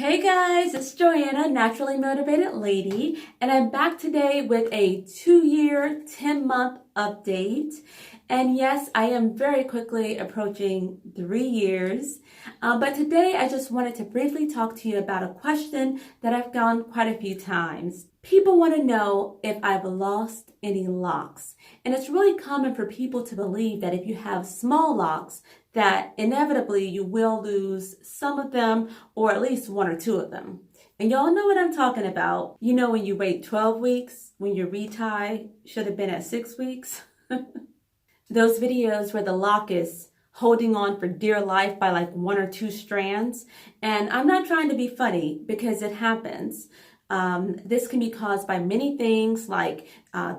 Hey guys, it's Joanna, Naturally Motivated Lady, and I'm back today with a 2-year, 10-month update. And yes, I am very quickly approaching 3 years. But today I just wanted to briefly talk to you about a question that I've gotten quite a few times. People want to know if I've lost any locks. And it's really common for people to believe that if you have small locks, that inevitably you will lose some of them or at least 1 or 2 of them. And y'all know what I'm talking about. You know when you wait 12 weeks, when your retie should have been at 6 weeks? Those videos where the lock is holding on for dear life by like 1 or 2 strands. And I'm not trying to be funny because it happens. This can be caused by many things like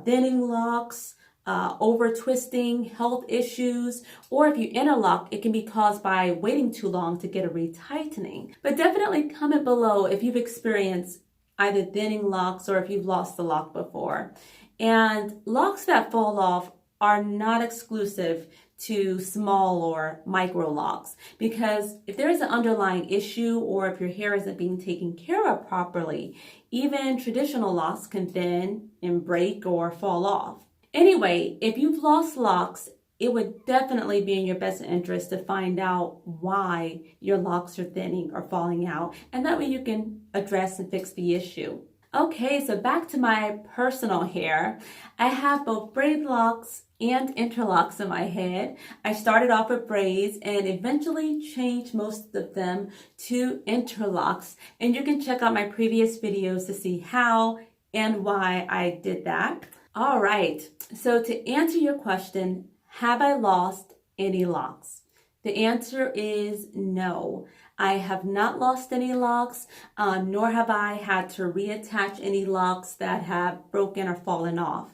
thinning locks, over twisting, health issues, or if you interlock, it can be caused by waiting too long to get a retightening. But definitely comment below if you've experienced either thinning locks or if you've lost the lock before. And locks that fall off are not exclusive to small or micro locks, because if there is an underlying issue or if your hair isn't being taken care of properly, even traditional locks can thin and break or fall off. Anyway, if you've lost locks, it would definitely be in your best interest to find out why your locks are thinning or falling out, and that way you can address and fix the issue. Okay, so back to my personal hair. I have both Braidlocs and Interlocks in my head. I started off with braids and eventually changed most of them to Interlocks, and you can check out my previous videos to see how and why I did that. All right, so to answer your question, have I lost any locks? The answer is no. I have not lost any locks, nor have I had to reattach any locks that have broken or fallen off.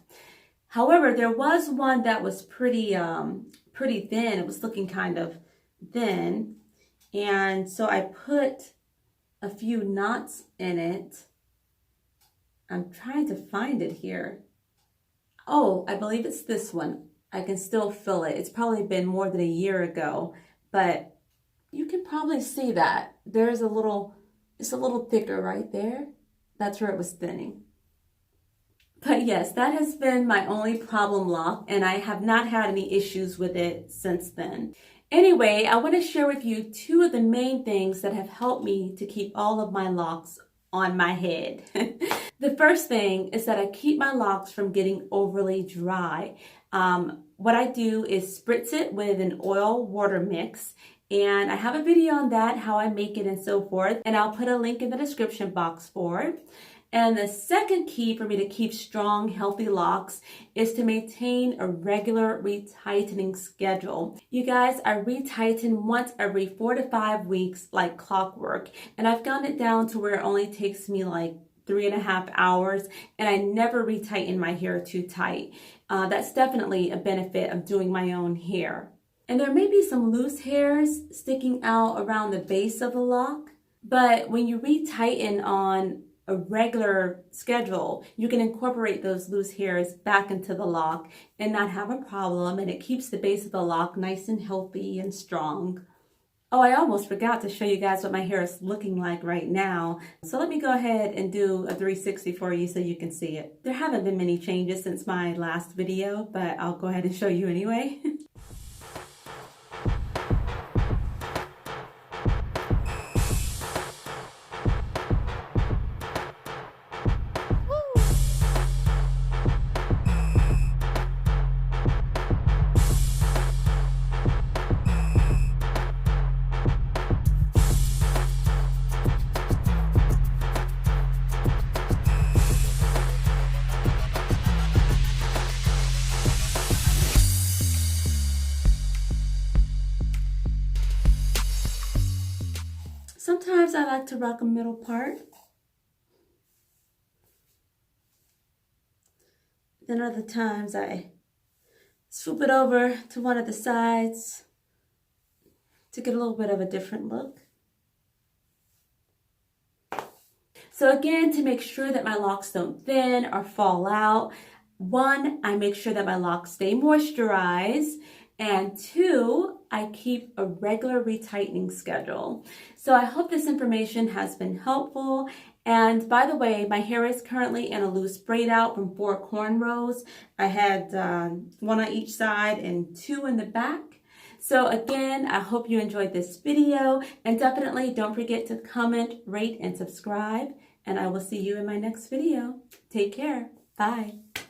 However, there was one that was pretty thin. It was looking kind of thin, and so I put a few knots in it. I'm trying to find it here. Oh, I believe it's this one. I can still feel it. It's probably been more than a year ago, but you can probably see that. It's a little thicker right there. That's where it was thinning. But yes, that has been my only problem lock, and I have not had any issues with it since then. Anyway, I want to share with you 2 of the main things that have helped me to keep all of my locks on my head. The first thing is that I keep my locks from getting overly dry. What I do is spritz it with an oil water mix, and I have a video on that, how I make it and so forth, and I'll put a link in the description box for it. And the second key for me to keep strong, healthy locks is to maintain a regular retightening schedule. You guys, I retighten once every 4 to 5 weeks like clockwork, and I've gotten it down to where it only takes me like 3.5 hours, and I never retighten my hair too tight. That's definitely a benefit of doing my own hair. And there may be some loose hairs sticking out around the base of the lock, but when you retighten on a regular schedule, you can incorporate those loose hairs back into the lock and not have a problem, and it keeps the base of the lock nice and healthy and strong. Oh, I almost forgot to show you guys what my hair is looking like right now. So let me go ahead and do a 360 for you so you can see it. There haven't been many changes since my last video, but I'll go ahead and show you anyway. Sometimes I like to rock a middle part. Then other times I swoop it over to one of the sides to get a little bit of a different look. So again, to make sure that my locks don't thin or fall out, 1, I make sure that my locks stay moisturized, and 2, I keep a regular retightening schedule. So I hope this information has been helpful. And by the way, my hair is currently in a loose braid out from 4 cornrows. I had 1 on each side and 2 in the back. So again, I hope you enjoyed this video, and definitely don't forget to comment, rate, and subscribe. And I will see you in my next video. Take care. Bye.